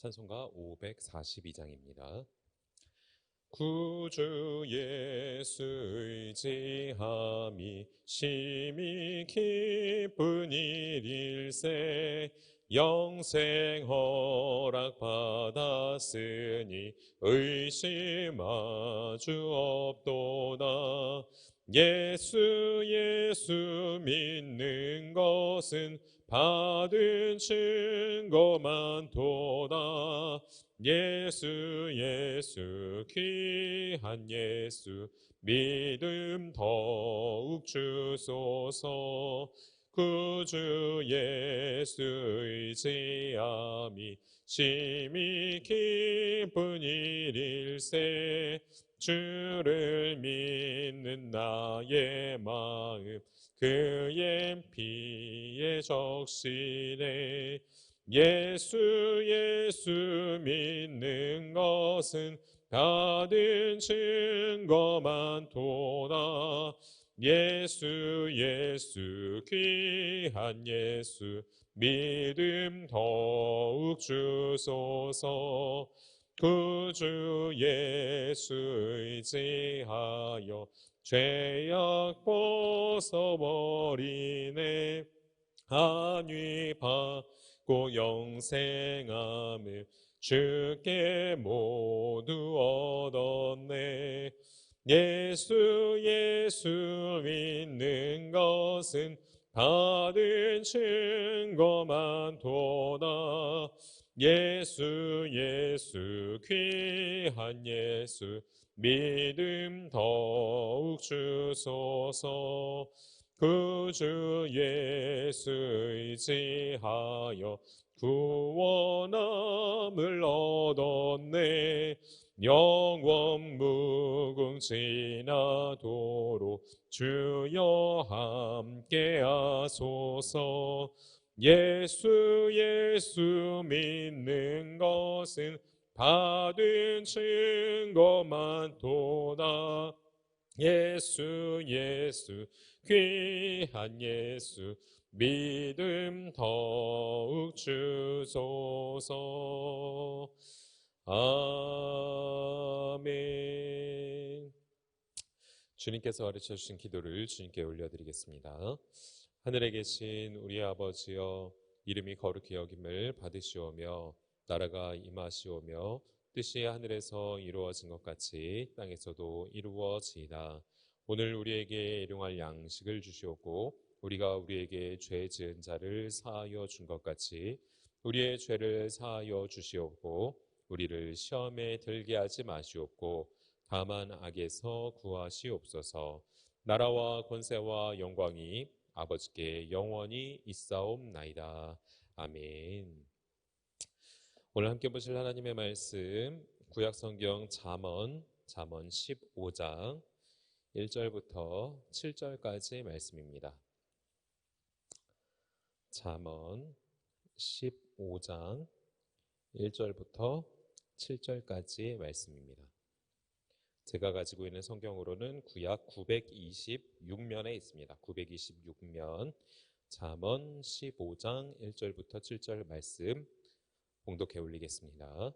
찬송가 542장입니다. 구주 예수 의지함이 심히 기쁜 일일세. 영생 허락 받았으니 의심하주 없도다. 예수 믿는 것은 받은 증거만 도다. 예수 귀한 예수 믿음 더욱 주소서. 구주 예수 의지함이 심히 기쁜 일일세. 주를 믿는 나의 마음 그의 피에 적시네. 예수 믿는 것은 받은 증거만 도다. 예수 귀한 예수 믿음 더욱 주소서. 구주 예수 의지하여 죄악 벗어버리네. 안위 받고 영생함을 주께 모두 얻었네. 예수 믿는 것은 받은 증거만 도다. 예수 귀한 예수 믿음 더욱 주소서. 구주 예수 의지하여 구원함을 얻었네. 영원 무궁지나도록 주여 함께 하소서. 예수 믿는 것은 받은 증거만 도다. 예수 귀한 예수 믿음 더욱 주소서. 아멘. 주님께서 가르쳐 주신 기도를 주님께 올려드리겠습니다. 하늘에 계신 우리 아버지여, 이름이 거룩히 여김을 받으시오며 나라가 임하시오며 뜻이 하늘에서 이루어진 것 같이 땅에서도 이루어지이다. 오늘 우리에게 일용할 양식을 주시옵고 우리가 우리에게 죄 지은 자를 사하여 준 것 같이 우리의 죄를 사하여 주시옵고 우리를 시험에 들게 하지 마시옵고 다만 악에서 구하시옵소서. 나라와 권세와 영광이 아버지께 영원히 있사옵나이다. 아멘. 오늘 함께 보실 하나님의 말씀, 구약성경 잠언 15장 1절부터 7절까지 말씀입니다. 잠언 15장 1절부터 7절까지 말씀입니다. 제가 가지고 있는 성경으로는 구약 926면에 있습니다. 926면 잠언 15장 1절부터 7절 말씀 봉독해 올리겠습니다.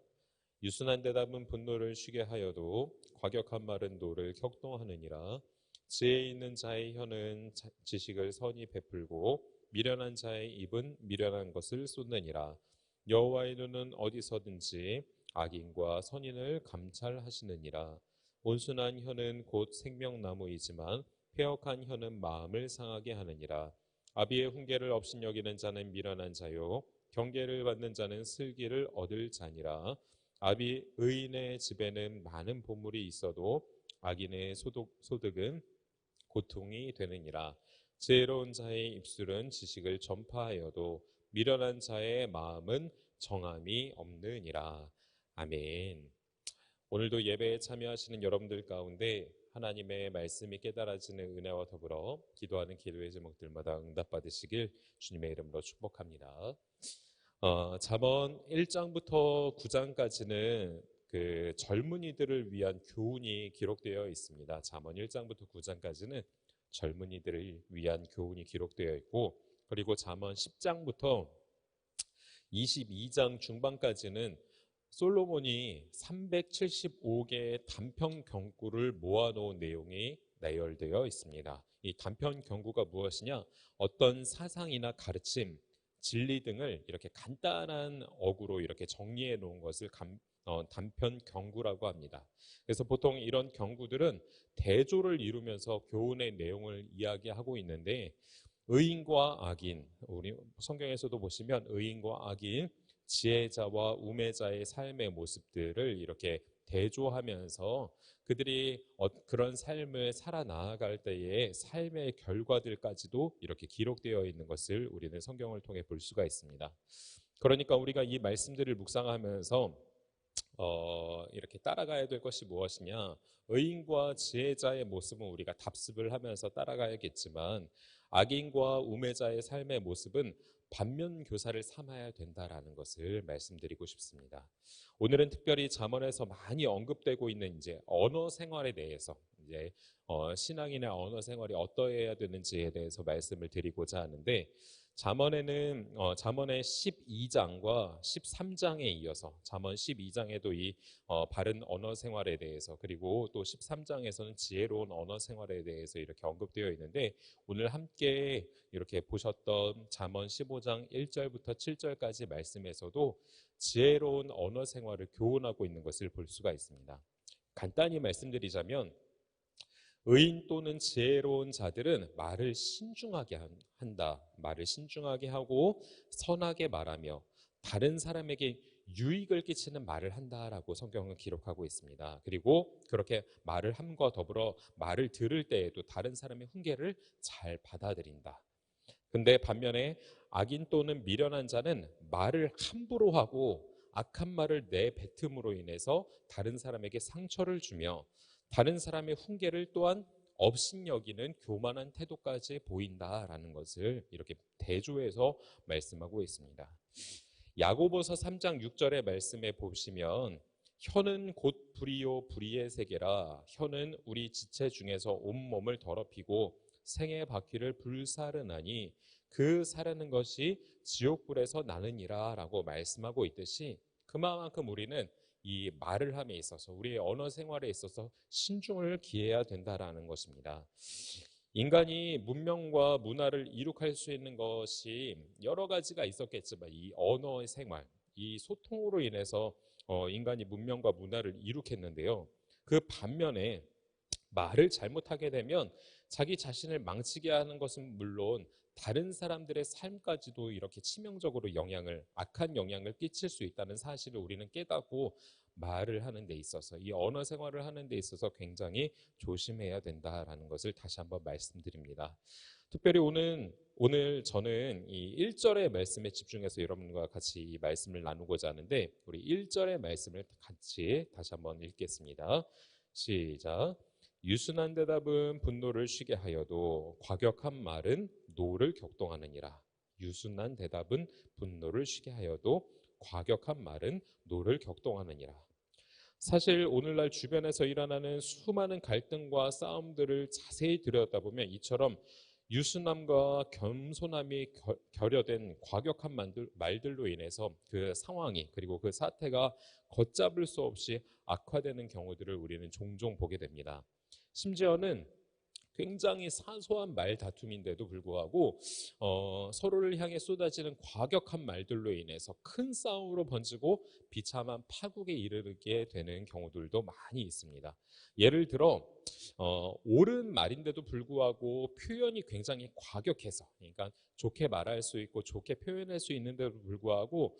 유순한 대답은 분노를 쉬게 하여도 과격한 말은 노를 격동하느니라. 지혜 있는 자의 혀는 지식을 선히 베풀고 미련한 자의 입은 미련한 것을 쏟느니라. 여호와의 눈은 어디서든지 악인과 선인을 감찰하시느니라. 온순한 혀는 곧 생명나무이지만 패역한 혀는 마음을 상하게 하느니라. 아비의 훈계를 업신여기는 자는 미련한 자요 경계를 받는 자는 슬기를 얻을 자니라. 아비 의인의 집에는 많은 보물이 있어도 악인의 소득은 고통이 되느니라. 지혜로운 자의 입술은 지식을 전파하여도 미련한 자의 마음은 정함이 없느니라. 아멘. 오늘도 예배에 참여하시는 여러분들 가운데 하나님의 말씀이 깨달아지는 은혜와 더불어 기도하는 기도의 제목들마다 응답받으시길 주님의 이름으로 축복합니다. 잠언 1장부터 9장까지는 그 젊은이들을 위한 교훈이 기록되어 있습니다. 잠언 1장부터 9장까지는 젊은이들을 위한 교훈이 기록되어 있고, 그리고 잠언 10장부터 22장 중반까지는 솔로몬이 375개의 단편 경구를 모아놓은 내용이 나열되어 있습니다. 이 단편 경구가 무엇이냐? 어떤 사상이나 가르침, 진리 등을 이렇게 간단한 어구로 이렇게 정리해 놓은 것을 단편 경구라고 합니다. 그래서 보통 이런 경구들은 대조를 이루면서 교훈의 내용을 이야기하고 있는데, 의인과 악인, 우리 성경에서도 보시면 의인과 악인, 지혜자와 우매자의 삶의 모습들을 이렇게 대조하면서 그들이 그런 삶을 살아나아갈 때의 삶의 결과들까지도 이렇게 기록되어 있는 것을 우리는 성경을 통해 볼 수가 있습니다. 그러니까 우리가 이 말씀들을 묵상하면서 이렇게 따라가야 될 것이 무엇이냐? 의인과 지혜자의 모습은 우리가 답습을 하면서 따라가야겠지만, 악인과 우매자의 삶의 모습은 반면 교사를 삼아야 된다라는 것을 말씀드리고 싶습니다. 오늘은 특별히 잠언에서 많이 언급되고 있는 이제 언어 생활에 대해서, 이제 신앙인의 언어 생활이 어떠해야 되는지에 대해서 말씀을 드리고자 하는데, 잠언에는 잠언의 12장과 13장에 이어서 잠언 12장에도 이 바른 언어 생활에 대해서, 그리고 또 13장에서는 지혜로운 언어 생활에 대해서 이렇게 언급되어 있는데, 오늘 함께 이렇게 보셨던 잠언 15장 1절부터 7절까지 말씀에서도 지혜로운 언어 생활을 교훈하고 있는 것을 볼 수가 있습니다. 간단히 말씀드리자면, 의인 또는 지혜로운 자들은 말을 신중하게 한다. 말을 신중하게 하고 선하게 말하며 다른 사람에게 유익을 끼치는 말을 한다라고 성경은 기록하고 있습니다. 그리고 그렇게 말을 함과 더불어 말을 들을 때에도 다른 사람의 훈계를 잘 받아들인다. 근데 반면에 악인 또는 미련한 자는 말을 함부로 하고 악한 말을 내뱉음으로 인해서 다른 사람에게 상처를 주며 다른 사람의 훈계를 또한 업신여기는 교만한 태도까지 보인다라는 것을 이렇게 대조해서 말씀하고 있습니다. 야고보서 3장 6절의 말씀에 보시면, 혀는 곧 불이요 불의의 세계라. 혀는 우리 지체 중에서 온몸을 더럽히고 생의 바퀴를 불사르나니 그 사르는 것이 지옥불에서 나느니라 라고 말씀하고 있듯이, 그만큼 우리는 이 말을 함에 있어서, 우리의 언어 생활에 있어서 신중을 기해야 된다라는 것입니다. 인간이 문명과 문화를 이룩할 수 있는 것이 여러 가지가 있었겠지만, 이 언어의 생활, 이 소통으로 인해서 인간이 문명과 문화를 이룩했는데요. 그 반면에 말을 잘못하게 되면 자기 자신을 망치게 하는 것은 물론 다른 사람들의 삶까지도 이렇게 치명적으로 악한 영향을 끼칠 수 있다는 사실을 우리는 깨닫고, 말을 하는 데 있어서, 이 언어 생활을 하는 데 있어서 굉장히 조심해야 된다라는 것을 다시 한번 말씀드립니다. 특별히 오늘 저는 이 1절의 말씀에 집중해서 여러분과 같이 이 말씀을 나누고자 하는데, 우리 1절의 말씀을 같이 다시 한번 읽겠습니다. 시작. 유순한 대답은 분노를 쉬게 하여도 과격한 말은 노를 격동하느니라. 유순한 대답은 분노를 쉬게 하여도 과격한 말은 노를 격동하느니라. 사실 오늘날 주변에서 일어나는 수많은 갈등과 싸움들을 자세히 들여다보면 이처럼 유순함과 겸손함이 결여된 과격한 말들로 인해서 그 상황이, 그리고 그 사태가 걷잡을 수 없이 악화되는 경우들을 우리는 종종 보게 됩니다. 심지어는 굉장히 사소한 말 다툼인데도 불구하고 서로를 향해 쏟아지는 과격한 말들로 인해서 큰 싸움으로 번지고 비참한 파국에 이르게 되는 경우들도 많이 있습니다. 예를 들어 옳은 말인데도 불구하고 표현이 굉장히 과격해서, 그러니까 좋게 말할 수 있고 좋게 표현할 수 있는데도 불구하고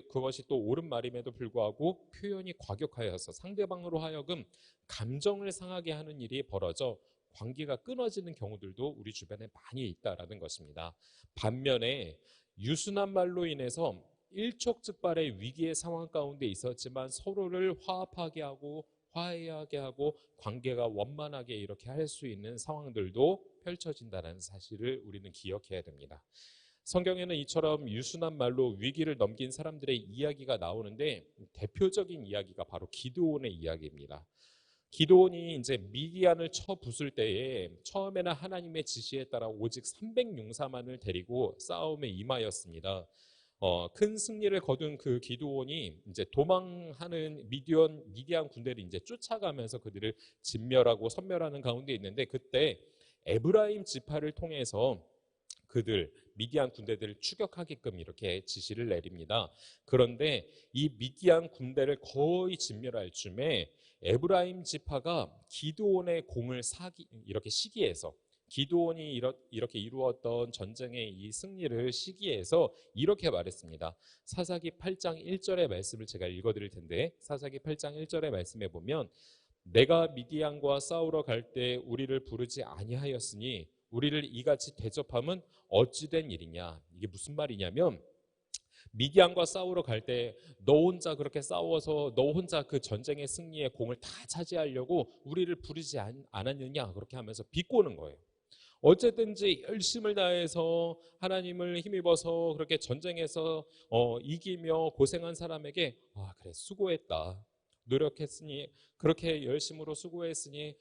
그것이 또 옳은 말임에도 불구하고 표현이 과격하여서 상대방으로 하여금 감정을 상하게 하는 일이 벌어져 관계가 끊어지는 경우들도 우리 주변에 많이 있다라는 것입니다. 반면에 유순한 말로 인해서 일촉즉발의 위기의 상황 가운데 있었지만 서로를 화합하게 하고 화해하게 하고 관계가 원만하게 이렇게 할 수 있는 상황들도 펼쳐진다는 사실을 우리는 기억해야 됩니다. 성경에는 이처럼 유순한 말로 위기를 넘긴 사람들의 이야기가 나오는데, 대표적인 이야기가 바로 기드온의 이야기입니다. 기드온이 이제 미디안을 쳐 부술 때에 처음에는 하나님의 지시에 따라 오직 300용사만을 데리고 싸움에 임하였습니다. 큰 승리를 거둔 그 기드온이 이제 도망하는 미디안 군대를 이제 쫓아가면서 그들을 진멸하고 섬멸하는 가운데 있는데, 그때 에브라임 지파를 통해서 그들 미디안 군대들을 추격하게끔 이렇게 지시를 내립니다. 그런데 이 미디안 군대를 거의 진멸할 쯤에 에브라임 지파가 기드온의 공을 이렇게 시기해서, 기드온이 이렇게 이루었던 전쟁의 이 승리를 시기해서 이렇게 말했습니다. 사사기 8장 1절의 말씀을 제가 읽어드릴 텐데, 사사기 8장 1절의 말씀에 보면, 내가 미디안과 싸우러 갈 때 우리를 부르지 아니하였으니 우리를 이같이 대접함은 어찌된 일이냐. 이게 무슨 말이냐면, 미디안과 싸우러 갈 때 너 혼자 그렇게 싸워서 너 혼자 그 전쟁의 승리의 공을 다 차지하려고 우리를 부르지 않았느냐, 그렇게 하면서 비꼬는 거예요. 어쨌든지 열심을 다해서 하나님을 힘입어서 그렇게 전쟁에서 이기며 고생한 사람에게 그래, 수고했다, 노력했으니, 그렇게 열심으로 수고했으니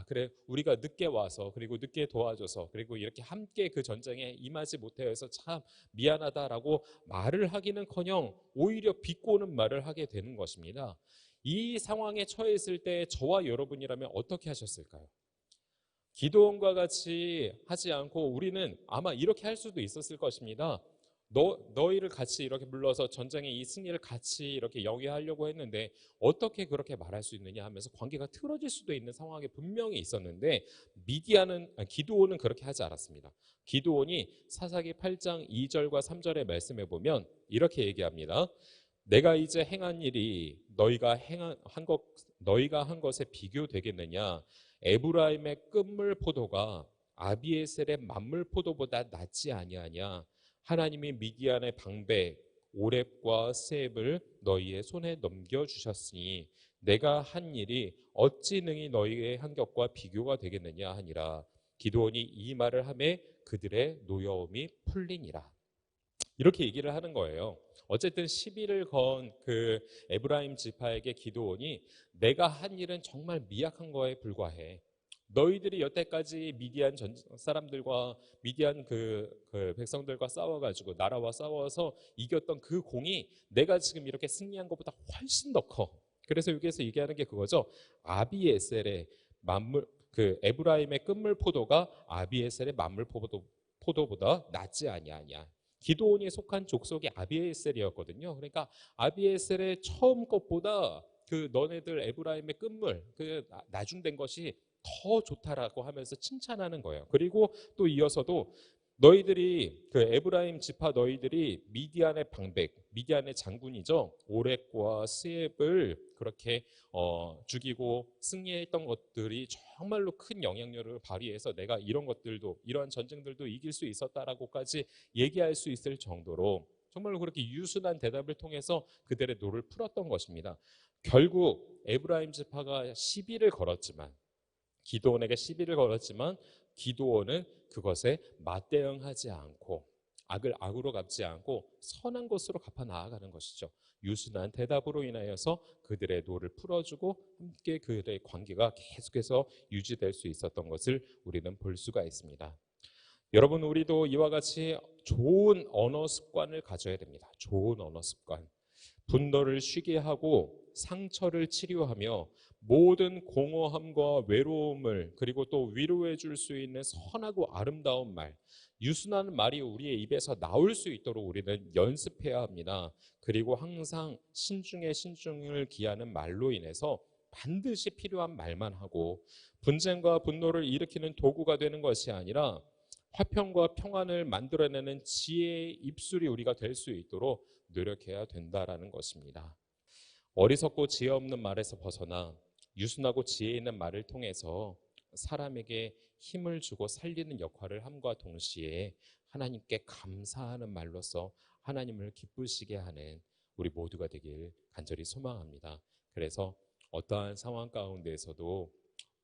그래, 우리가 늦게 와서, 그리고 늦게 도와줘서, 그리고 이렇게 함께 그 전쟁에 임하지 못해서 참 미안하다라고 말을 하기는커녕 오히려 비꼬는 말을 하게 되는 것입니다. 이 상황에 처했을 때 저와 여러분이라면 어떻게 하셨을까요? 기도원과 같이 하지 않고 우리는 아마 이렇게 할 수도 있었을 것입니다. 너희를 같이 이렇게 불러서 전쟁의 이 승리를 같이 이렇게 영위하려고 했는데 어떻게 그렇게 말할 수 있느냐 하면서 관계가 틀어질 수도 있는 상황이 분명히 있었는데, 기드온은 그렇게 하지 않았습니다. 기드온이 사사기 8장 2절과 3절의 말씀에 보면 이렇게 얘기합니다. 내가 이제 행한 일이 너희가 한 것에 비교되겠느냐? 에브라임의 끝물 포도가 아비에셀의 만물 포도보다 낫지 아니하냐? 하나님이 미디안의 방백 오렙과 세heb을 너희의 손에 넘겨주셨으니 내가 한 일이 어찌 능히 너희의 한 것과 비교가 되겠느냐 하니라. 기드온이 이 말을 하매 그들의 노여움이 풀리니라. 이렇게 얘기를 하는 거예요. 어쨌든 시비를 건 그 에브라임 지파에게 기드온이 내가 한 일은 정말 미약한 거에 불과해. 너희들이 여태까지 미디안 사람들과 미디안 그 백성들과 싸워가지고 나라와 싸워서 이겼던 그 공이 내가 지금 이렇게 승리한 것보다 훨씬 더 커. 그래서 여기에서 얘기하는 게 그거죠. 아비에셀의 만물, 그 에브라임의 끝물 포도가 아비에셀의 만물 포도보다 낫지 아니하냐. 기드온이 속한 족속이 아비에셀이었거든요. 그러니까 아비에셀의 처음 것보다 그 너네들 에브라임의 끝물, 그 나중된 것이 더 좋다라고 하면서 칭찬하는 거예요. 그리고 또 이어서도 너희들이 그 에브라임 지파 너희들이 미디안의 방백, 미디안의 장군이죠, 오렉과 스앱을 그렇게 죽이고 승리했던 것들이 정말로 큰 영향력을 발휘해서 내가 이런 것들도, 이러한 전쟁들도 이길 수 있었다라고까지 얘기할 수 있을 정도로 정말로 그렇게 유순한 대답을 통해서 그들의 노를 풀었던 것입니다. 결국 에브라임 지파가 시비를 걸었지만, 기드온에게 시비를 걸었지만 기드온은 그것에 맞대응하지 않고 악을 악으로 갚지 않고 선한 것으로 갚아 나아가는 것이죠. 유순한 대답으로 인하여서 그들의 노를 풀어주고 함께 그들의 관계가 계속해서 유지될 수 있었던 것을 우리는 볼 수가 있습니다. 여러분, 우리도 이와 같이 좋은 언어 습관을 가져야 됩니다. 좋은 언어 습관. 분노를 쉬게 하고 상처를 치료하며 모든 공허함과 외로움을, 그리고 또 위로해 줄 수 있는 선하고 아름다운 말, 유순한 말이 우리의 입에서 나올 수 있도록 우리는 연습해야 합니다. 그리고 항상 신중에 신중을 기하는 말로 인해서 반드시 필요한 말만 하고, 분쟁과 분노를 일으키는 도구가 되는 것이 아니라 화평과 평안을 만들어내는 지혜의 입술이 우리가 될 수 있도록 노력해야 된다라는 것입니다. 어리석고 지혜 없는 말에서 벗어나 유순하고 지혜 있는 말을 통해서 사람에게 힘을 주고 살리는 역할을 함과 동시에 하나님께 감사하는 말로서 하나님을 기쁘시게 하는 우리 모두가 되길 간절히 소망합니다. 그래서 어떠한 상황 가운데에서도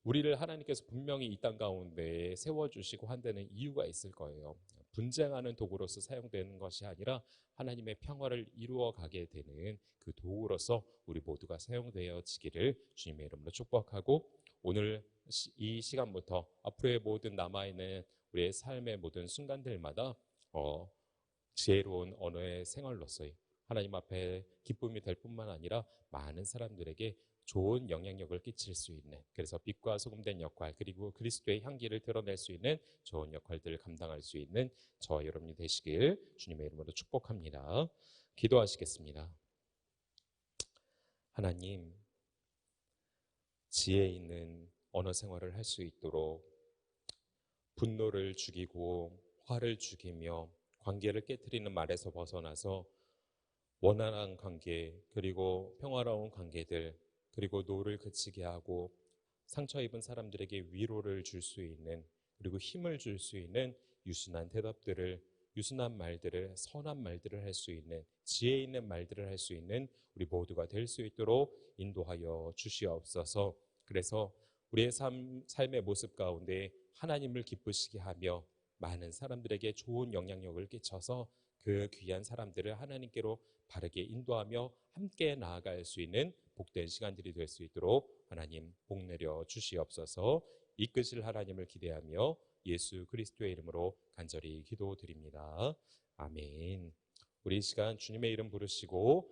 우리를 하나님께서 분명히 이 땅 가운데 세워주시고 한다는 이유가 있을 거예요. 분쟁하는 도구로서 사용되는 것이 아니라 하나님의 평화를 이루어 가게 되는 그 도구로서 우리 모두가 사용되어지기를 주님의 이름으로 축복하고, 오늘 이 시간부터 앞으로의 모든 남아있는 우리의 삶의 모든 순간들마다 지혜로운 언어의 생활로서의 하나님 앞에 기쁨이 될 뿐만 아니라 많은 사람들에게 좋은 영향력을 끼칠 수 있는, 그래서 빛과 소금 된 역할, 그리고 그리스도의 향기를 드러낼 수 있는 좋은 역할들을 감당할 수 있는 저와 여러분이 되시길 주님의 이름으로 축복합니다. 기도하시겠습니다. 하나님, 지혜 있는 언어 생활을 할 수 있도록 분노를 죽이고 화를 죽이며 관계를 깨트리는 말에서 벗어나서 원활한 관계, 그리고 평화로운 관계들, 그리고 노를 그치게 하고 상처 입은 사람들에게 위로를 줄 수 있는, 그리고 힘을 줄 수 있는 유순한 대답들을, 유순한 말들을, 선한 말들을 할 수 있는, 지혜 있는 말들을 할 수 있는 우리 모두가 될 수 있도록 인도하여 주시옵소서. 그래서 우리의 삶의 모습 가운데 하나님을 기쁘시게 하며 많은 사람들에게 좋은 영향력을 끼쳐서 그 귀한 사람들을 하나님께로 바르게 인도하며 함께 나아갈 수 있는 복된 시간들이 될 수 있도록 하나님 복 내려 주시옵소서. 이끄실 하나님을 기대하며 예수 그리스도의 이름으로 간절히 기도드립니다. 아멘. 우리 이 시간 주님의 이름 부르시고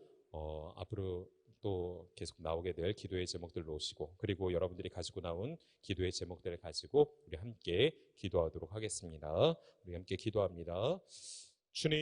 앞으로 또 계속 나오게 될 기도의 제목들 놓으시고, 그리고 여러분들이 가지고 나온 기도의 제목들을 가지고 우리 함께 기도하도록 하겠습니다. 우리 함께 기도합니다. 주님,